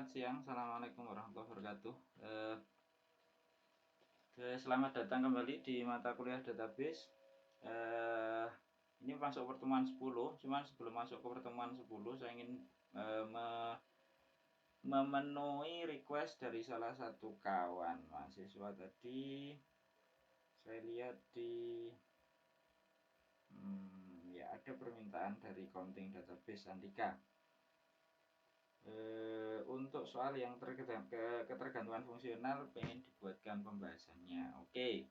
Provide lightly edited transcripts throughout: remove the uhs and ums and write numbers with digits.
Selamat siang, Assalamualaikum warahmatullahi wabarakatuh. Selamat datang kembali di mata kuliah database. Ini masuk pertemuan 10, cuman sebelum masuk ke pertemuan 10 saya ingin memenuhi request dari salah satu kawan mahasiswa tadi. Saya lihat di ya ada permintaan dari Counting Database Andika. Untuk soal yang ketergantungan fungsional pengen dibuatkan pembahasannya. Oke.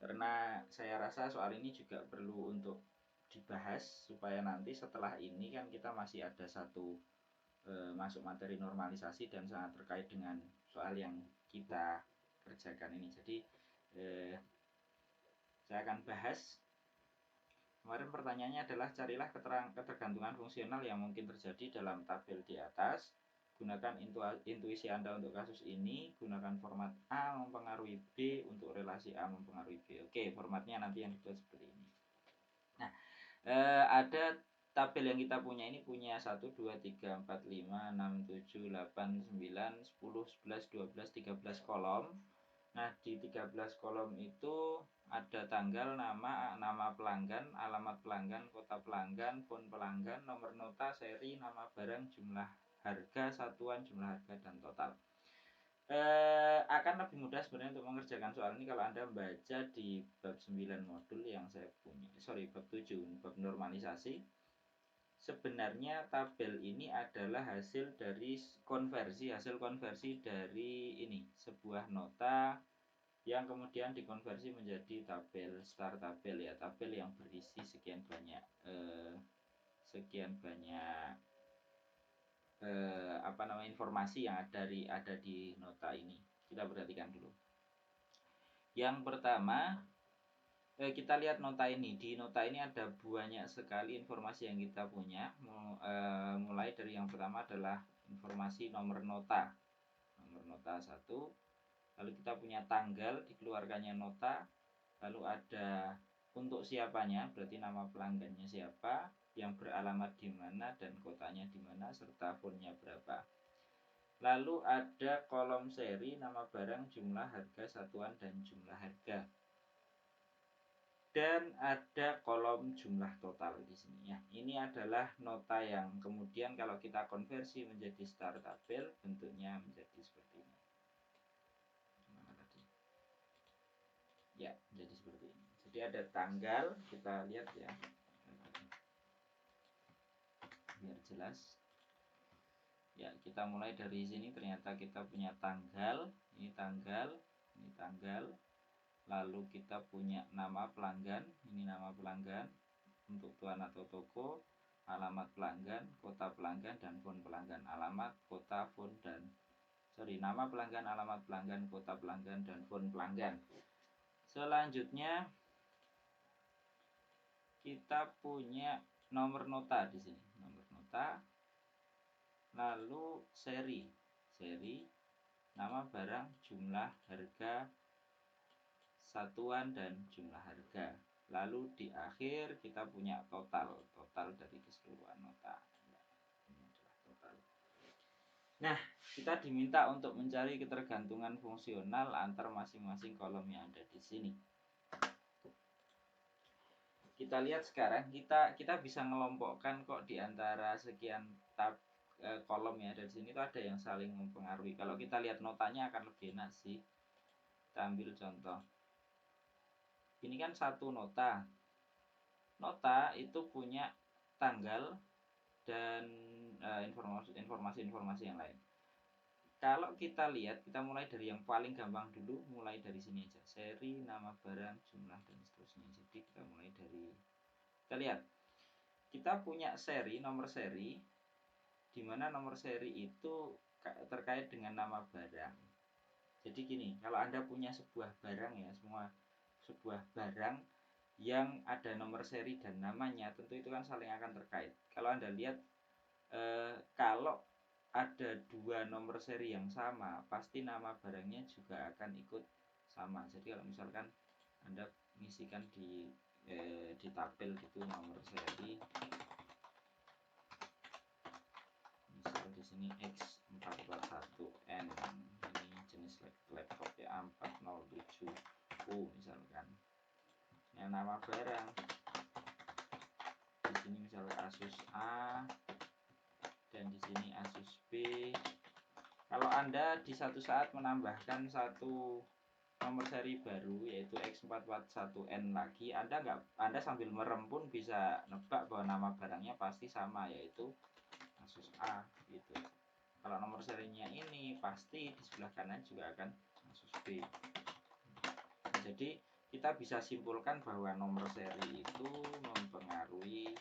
Karena saya rasa soal ini juga perlu untuk dibahas supaya nanti setelah ini kan kita masih ada satu masuk materi normalisasi dan sangat terkait dengan soal yang kita kerjakan ini. Jadi saya akan bahas. Kemarin pertanyaannya adalah carilah ketergantungan fungsional yang mungkin terjadi dalam tabel di atas. Gunakan intuisi Anda untuk kasus ini. Gunakan format A mempengaruhi B untuk relasi A mempengaruhi B. Oke, formatnya nanti yang dibuat seperti ini. Nah, ada tabel yang kita punya ini punya 1, 2, 3, 4, 5, 6, 7, 8, 9, 10, 11, 12, 13 kolom. Nah, di 13 kolom itu ada tanggal, nama pelanggan, alamat pelanggan, kota pelanggan, phone pelanggan, nomor nota, seri, nama barang, jumlah harga, satuan, jumlah harga, dan total. Akan lebih mudah sebenarnya untuk mengerjakan soal ini kalau Anda membaca di bab 9 modul yang saya punya. Bab 7, bab normalisasi. Sebenarnya tabel ini adalah hasil konversi dari ini, sebuah nota yang kemudian dikonversi menjadi tabel tabel ya, tabel yang berisi sekian banyak informasi yang ada di nota ini. Kita perhatikan dulu. Yang pertama, kita lihat nota ini. Di nota ini ada banyak sekali informasi yang kita punya. Mulai dari yang pertama adalah informasi nomor nota. Nomor nota 1. Lalu kita punya tanggal dikeluarkannya nota. Lalu ada untuk siapanya, berarti nama pelanggannya siapa, yang beralamat di mana dan kotanya di mana, serta phone-nya berapa. Lalu ada kolom seri, nama barang, jumlah harga, satuan, dan jumlah harga. Dan ada kolom jumlah total di sini ya. Ini adalah nota yang kemudian kalau kita konversi menjadi star tabel bentuknya menjadi seperti ini. Mana tadi? Ya, menjadi seperti ini. Jadi ada tanggal, kita lihat ya. Biar jelas. Ya, kita mulai dari sini ternyata kita punya tanggal, ini tanggal, ini tanggal. Lalu kita punya nama pelanggan, ini nama pelanggan untuk tuan atau toko, alamat pelanggan, kota pelanggan, dan phone pelanggan. Alamat, kota, phone, nama pelanggan, alamat pelanggan, kota pelanggan, dan phone pelanggan. Selanjutnya kita punya nomor nota di sini, nomor nota. Lalu seri, nama barang, jumlah harga, satuan, dan jumlah harga. Lalu di akhir kita punya total dari keseluruhan nota. Ini adalah total. Nah, kita diminta untuk mencari ketergantungan fungsional antar masing-masing kolom yang ada di sini. Kita lihat sekarang, kita bisa mengelompokkan kok di antara sekian kolom yang ada di sini itu ada yang saling mempengaruhi. Kalau kita lihat notanya akan lebih enak sih. Kita ambil contoh. Ini kan satu nota. Nota itu punya tanggal dan informasi-informasi yang lain. Kalau kita lihat, kita mulai dari yang paling gampang dulu, mulai dari sini aja. Seri, nama barang, jumlah, dan seterusnya. Jadi kita mulai dari, kita lihat. Kita punya seri, nomor seri, di mana nomor seri itu terkait dengan nama barang. Jadi gini, kalau Anda punya sebuah barang ya, sebuah barang yang ada nomor seri dan namanya, tentu itu kan saling akan terkait. Kalau Anda lihat, kalau ada dua nomor seri yang sama, pasti nama barangnya juga akan ikut sama. Jadi kalau misalkan Anda mengisikan di tabel gitu nomor seri, misal di sini X441, nama barang. Di sini misalnya Asus A dan di sini Asus B. Kalau Anda di satu saat menambahkan satu nomor seri baru yaitu X441N lagi, Anda sambil merem pun bisa nebak bahwa nama barangnya pasti sama, yaitu Asus A gitu. Kalau nomor serinya ini pasti di sebelah kanan juga akan Asus B. Jadi kita bisa simpulkan bahwa nomor seri itu mempengaruhi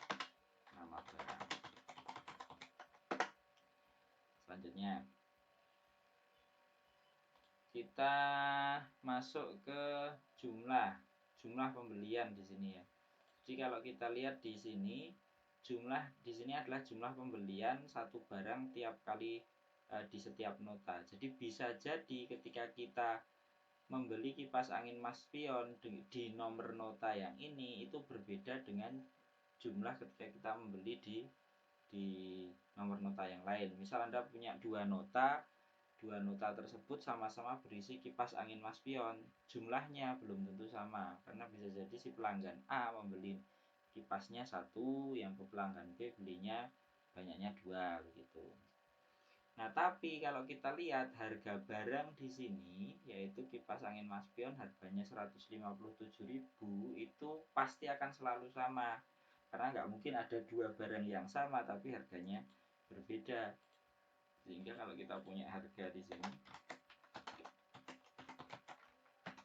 nama barang. Selanjutnya kita masuk ke jumlah pembelian di sini ya. Jadi kalau kita lihat di sini, jumlah di sini adalah jumlah pembelian satu barang tiap kali di setiap nota. Jadi bisa jadi ketika kita membeli kipas angin Mas Pion di nomor nota yang ini itu berbeda dengan jumlah ketika kita membeli di nomor nota yang lain. Misal Anda punya dua nota tersebut sama-sama berisi kipas angin Mas Pion, jumlahnya belum tentu sama karena bisa jadi si pelanggan A membeli kipasnya satu, yang pelanggan B belinya banyaknya dua begitu. Nah, tapi kalau kita lihat harga barang di sini, yaitu kipas angin Mas Pion harganya 157.000, itu pasti akan selalu sama. Karena nggak mungkin ada dua barang yang sama tapi harganya berbeda. Sehingga kalau kita punya harga di sini,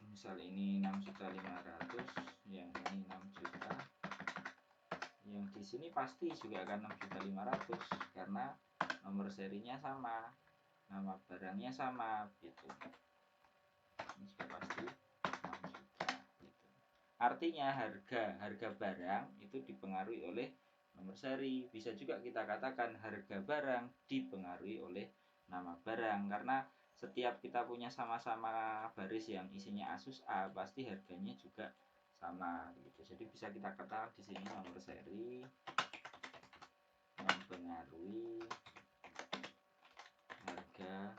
misal ini 6.500.000, yang ini 6 juta, yang di sini pasti juga akan 6.500.000 karena nomor serinya sama, nama barangnya sama gitu. Ini sudah pasti 6 juta gitu. Artinya harga barang itu dipengaruhi oleh nomor seri. Bisa juga kita katakan harga barang dipengaruhi oleh nama barang, karena setiap kita punya sama-sama baris yang isinya Asus A, pasti harganya juga sama gitu. Jadi bisa kita katakan di sini nomor seri mempengaruhi harga.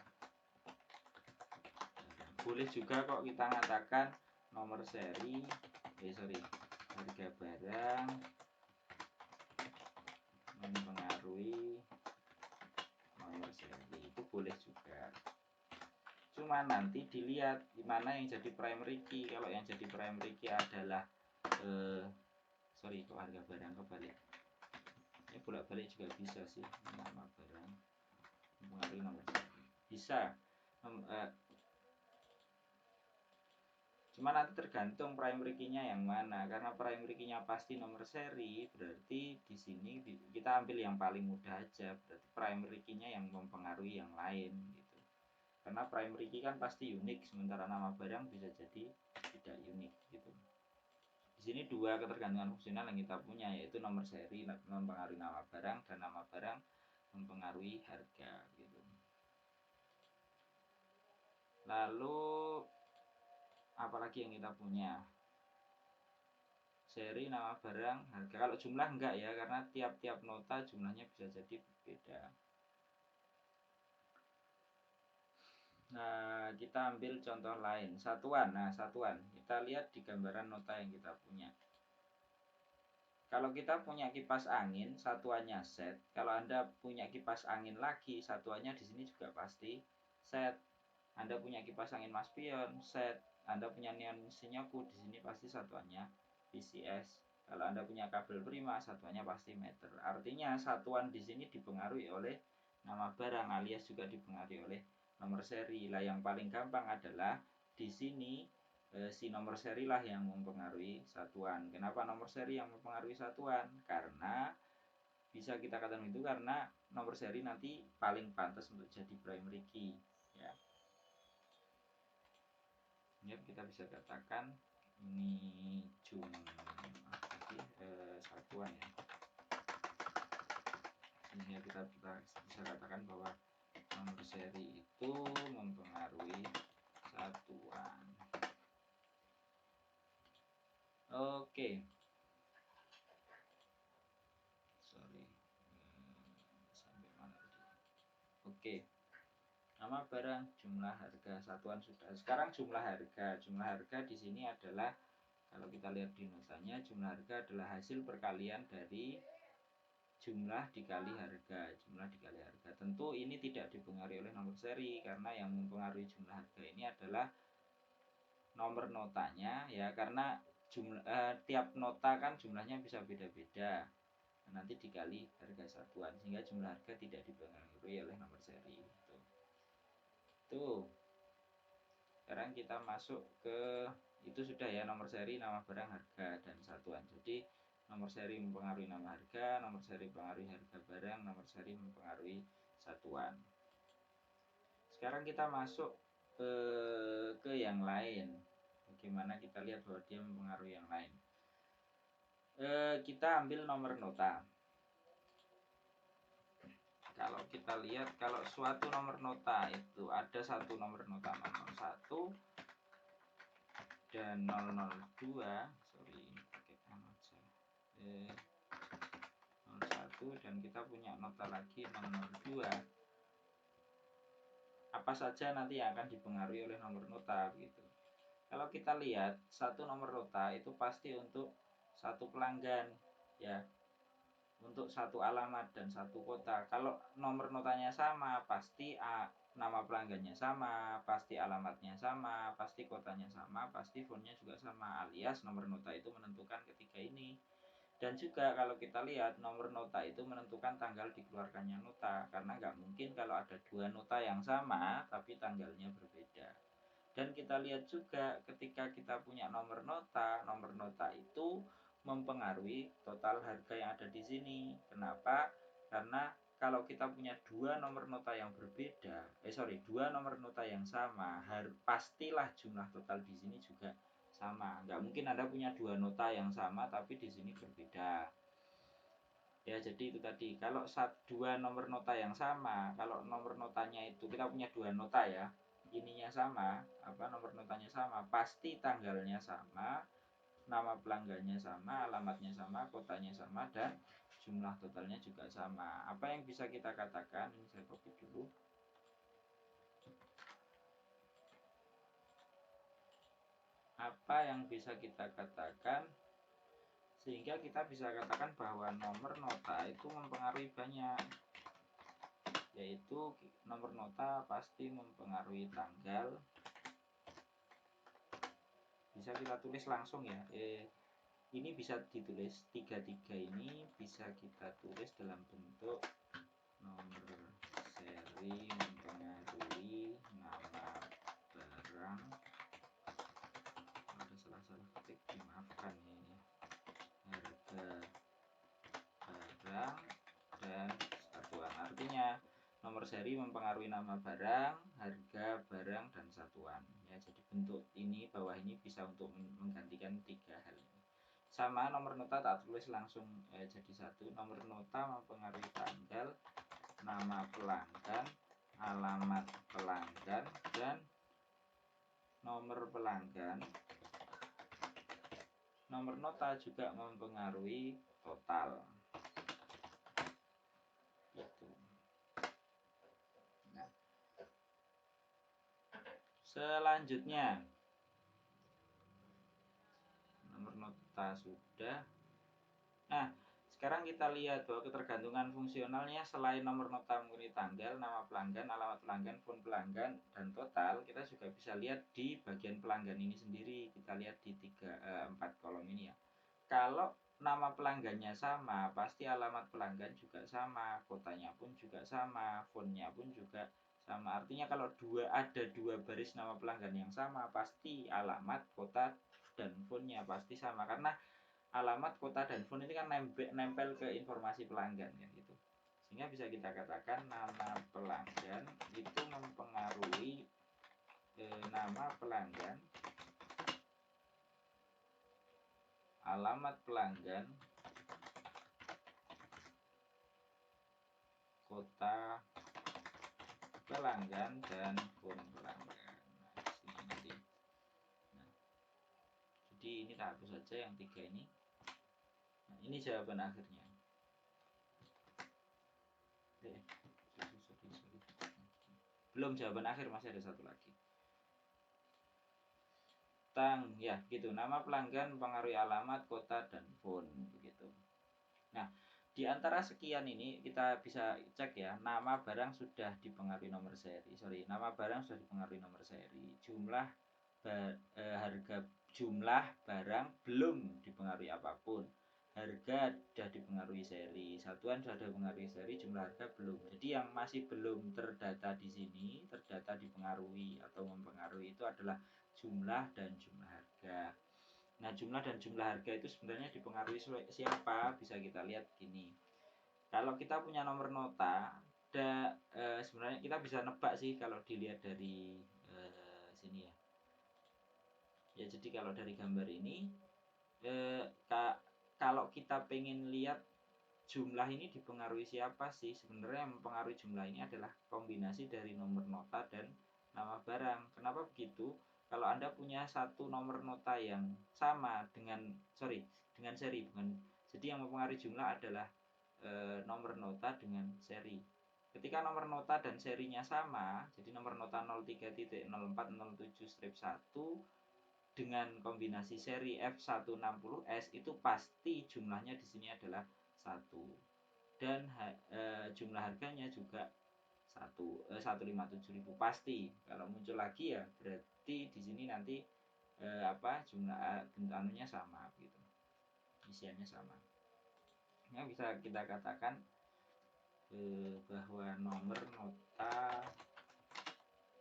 Boleh juga kok kita katakan nomor seri harga barang mempengaruhi nomor seri, itu boleh juga. Cuma nanti dilihat gimana yang jadi primary key. Kalau yang jadi primary key adalah kok harga barang kebalik. Ini bolak-balik juga bisa sih, nama barang mempengaruhi nomor seri. Bisa. Cuma nanti tergantung primary key-nya yang mana. Karena primary key-nya pasti nomor seri, berarti di sini kita ambil yang paling mudah aja. Berarti primary key-nya yang mempengaruhi yang lain gitu. Karena primary key kan pasti unik, sementara nama barang bisa jadi tidak unik gitu. Di sini dua ketergantungan fungsional yang kita punya, yaitu nomor seri mempengaruhi nama barang dan nama barang mempengaruhi harga gitu. Lalu apalagi yang kita punya? Seri, nama barang, harga. Kalau jumlah enggak ya, karena tiap-tiap nota jumlahnya bisa jadi berbeda. Nah, kita ambil contoh lain, satuan. Nah, satuan. Kita lihat di gambaran nota yang kita punya. Kalau kita punya kipas angin, satuannya set. Kalau Anda punya kipas angin lagi, satuannya di sini juga pasti set. Anda punya kipas angin Mas Pion, set. Anda punya neon Shinyoku, di sini pasti satuannya PCS. Kalau Anda punya kabel prima, satuannya pasti meter. Artinya satuan di sini dipengaruhi oleh nama barang alias juga dipengaruhi oleh nomor seri. Lah yang paling gampang adalah di sini si nomor seri lah yang mempengaruhi satuan. Kenapa nomor seri yang mempengaruhi satuan? Karena bisa kita katakan itu karena nomor seri nanti paling pantas untuk jadi primary key ya. Ini kita bisa katakan ini satuan ya. Sehingga kita bisa katakan bahwa nomor seri itu mempengaruhi satuan. Oke. Sampai mana tadi? Oke. Nama barang, jumlah harga, satuan sudah. Sekarang jumlah harga. Jumlah harga di sini adalah Kalau kita lihat di notanya, jumlah harga adalah hasil perkalian dari jumlah dikali harga. Tentu ini tidak dipengaruhi oleh nomor seri, karena yang mempengaruhi jumlah harga ini adalah nomor notanya ya, karena tiap nota kan jumlahnya bisa beda-beda. Nanti dikali harga satuan, sehingga jumlah harga tidak dipengaruhi oleh nomor seri. Tuh. Sekarang kita masuk ke itu sudah ya, nomor seri, nama barang, harga, dan satuan. Jadi nomor seri mempengaruhi nama harga, nomor seri mempengaruhi harga barang, nomor seri mempengaruhi satuan. Sekarang kita masuk ke yang lain. Bagaimana kita lihat bahwa dia mempengaruhi yang lain. Kita ambil nomor nota. Kalau kita lihat, kalau suatu nomor nota itu ada satu nomor nota 001 dan 002, sorry pakai 01, dan kita punya nota lagi 002. Apa saja nanti yang akan dipengaruhi oleh nomor nota gitu. Kalau kita lihat, satu nomor nota itu pasti untuk satu pelanggan ya, untuk satu alamat dan satu kota. Kalau nomor notanya sama, pasti nama pelanggannya sama, pasti alamatnya sama, pasti kotanya sama, pasti fontnya juga sama, alias nomor nota itu menentukan ketiga ini. Dan juga kalau kita lihat, nomor nota itu menentukan tanggal dikeluarkannya nota, karena nggak mungkin kalau ada dua nota yang sama tapi tanggalnya berbeda. Dan kita lihat juga ketika kita punya nomor nota itu mempengaruhi total harga yang ada di sini. Kenapa? Karena kalau kita punya dua nomor nota yang berbeda, dua nomor nota yang sama, pastilah jumlah total di sini juga sama. Nggak mungkin Anda punya dua nota yang sama tapi di sini berbeda. Ya, jadi itu tadi. Kalau dua nomor nota yang sama, kalau nomor notanya itu kita punya dua nota ya, ininya sama, nomor notanya sama, pasti tanggalnya sama, nama pelanggannya sama, alamatnya sama, kotanya sama, dan jumlah totalnya juga sama. Apa yang bisa kita katakan? Ini saya copy dulu. Apa yang bisa kita katakan sehingga kita bisa katakan bahwa nomor nota itu mempengaruhi banyak, yaitu nomor nota pasti mempengaruhi tanggal. Bisa kita tulis langsung ya, ini bisa ditulis 33 ini bisa kita tulis dalam bentuk nomor seri mempengaruhi nama barang. Ada salah-salah ketik, dimaafkan ya ini. Harga barang dan satuan, artinya nomor seri mempengaruhi nama barang, harga barang, dan satuan ya. Jadi bentuk ini bawah ini bisa untuk menggantikan tiga hal ini. Sama nomor nota tak tulis langsung jadi satu. Nomor nota mempengaruhi tanggal, nama pelanggan, alamat pelanggan, dan nomor pelanggan. Nomor nota juga mempengaruhi total. Gitu. Nah, selanjutnya nomor nota sudah. Nah, sekarang kita lihat bahwa ketergantungan fungsionalnya selain nomor nota mengenai tanggal, nama pelanggan, alamat pelanggan, phone pelanggan, dan total, kita juga bisa lihat di bagian pelanggan ini sendiri. Kita lihat di 4 kolom ini ya. Kalau nama pelanggannya sama, pasti alamat pelanggan juga sama, kotanya pun juga sama, phone-nya pun juga sama. Artinya kalau ada dua baris nama pelanggan yang sama, pasti alamat, kota, dan phone-nya pasti sama. Karena alamat, kota, dan phone ini kan nempel ke informasi pelanggan kan gitu. Sehingga bisa kita katakan nama pelanggan itu mempengaruhi nama pelanggan, alamat pelanggan, kota pelanggan, dan phone pelanggan. Nah, sini nanti. Nah, jadi ini tak hapus saja yang tiga ini. Nah, ini jawaban akhirnya. Belum jawaban akhir, masih ada satu lagi. utang, ya gitu. Nama pelanggan mempengaruhi alamat, kota, dan phone begitu. Nah, di antara sekian ini kita bisa cek ya, nama barang sudah dipengaruhi nomor seri. Nama barang sudah dipengaruhi nomor seri. Harga jumlah barang belum dipengaruhi apapun. Harga sudah dipengaruhi seri, satuan sudah dipengaruhi seri, jumlah harga belum. Jadi yang masih belum terdata di sini, terdata dipengaruhi atau mempengaruhi itu adalah jumlah dan jumlah harga. Nah, jumlah dan jumlah harga itu sebenarnya dipengaruhi siapa? Bisa kita lihat gini. Kalau kita punya nomor nota, sebenarnya kita bisa nebak sih kalau dilihat dari sini ya. Ya, jadi kalau dari gambar ini, kalau kita pengen lihat jumlah ini dipengaruhi siapa sih? Sebenarnya yang mempengaruhi jumlah ini adalah kombinasi dari nomor nota dan nama barang. Kenapa begitu? Kalau Anda punya satu nomor nota yang sama dengan seri, bukan. Jadi yang mempengaruhi jumlah adalah nomor nota dengan seri. Ketika nomor nota dan serinya sama, jadi nomor nota 03.0407-1 dengan kombinasi seri F160S itu pasti jumlahnya di sini adalah 1. Dan jumlah harganya juga 157.000 pasti. Kalau muncul lagi ya berarti di sini nanti jumlah bentannya sama gitu. Isiannya sama. Ya, bisa kita katakan bahwa nomor nota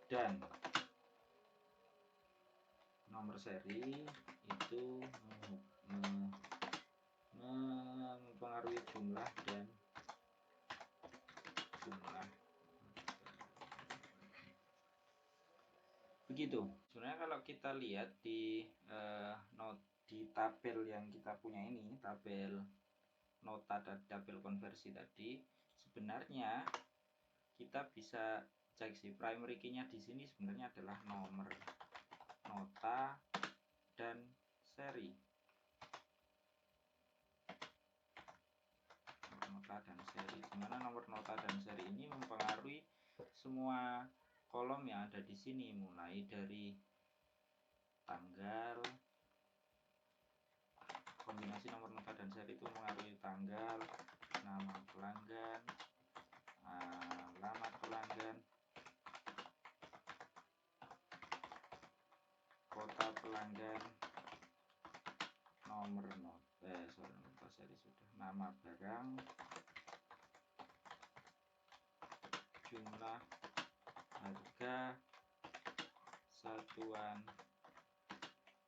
dan nomor seri itu mempengaruhi jumlah dan jumlah. Begitu. Sebenarnya kalau kita lihat di tabel yang kita punya ini, tabel nota dan tabel konversi tadi, sebenarnya kita bisa cek sih primary key-nya di sini sebenarnya adalah nomor nota dan seri. Nomor nota dan seri. Dimana nomor nota dan seri ini mempengaruhi semua kolom yang ada di sini, mulai dari tanggal, kombinasi nomor nota dan seri itu mempengaruhi tanggal, nama pelanggan, alamat pelanggan, kota pelanggan, nomor nota seri sudah, nama barang, jumlah harga, satuan,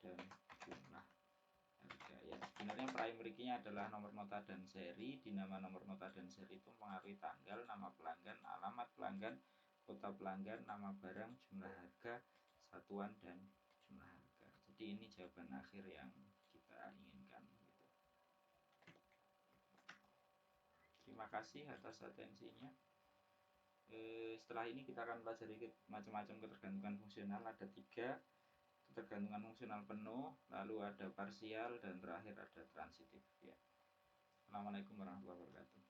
dan jumlah harga. Ya, sebenarnya primary key-nya adalah nomor nota dan seri. Di nama nomor nota dan seri itu mempengaruhi tanggal, nama pelanggan, alamat pelanggan, kota pelanggan, nama barang, jumlah harga, satuan, dan jumlah harga. Jadi ini jawaban akhir yang kita inginkan gitu. Terima kasih atas atensinya. Setelah ini kita akan pelajari macam-macam ketergantungan fungsional. Ada 3: ketergantungan fungsional penuh, lalu ada parsial, dan terakhir ada transitif ya. Assalamualaikum warahmatullahi wabarakatuh.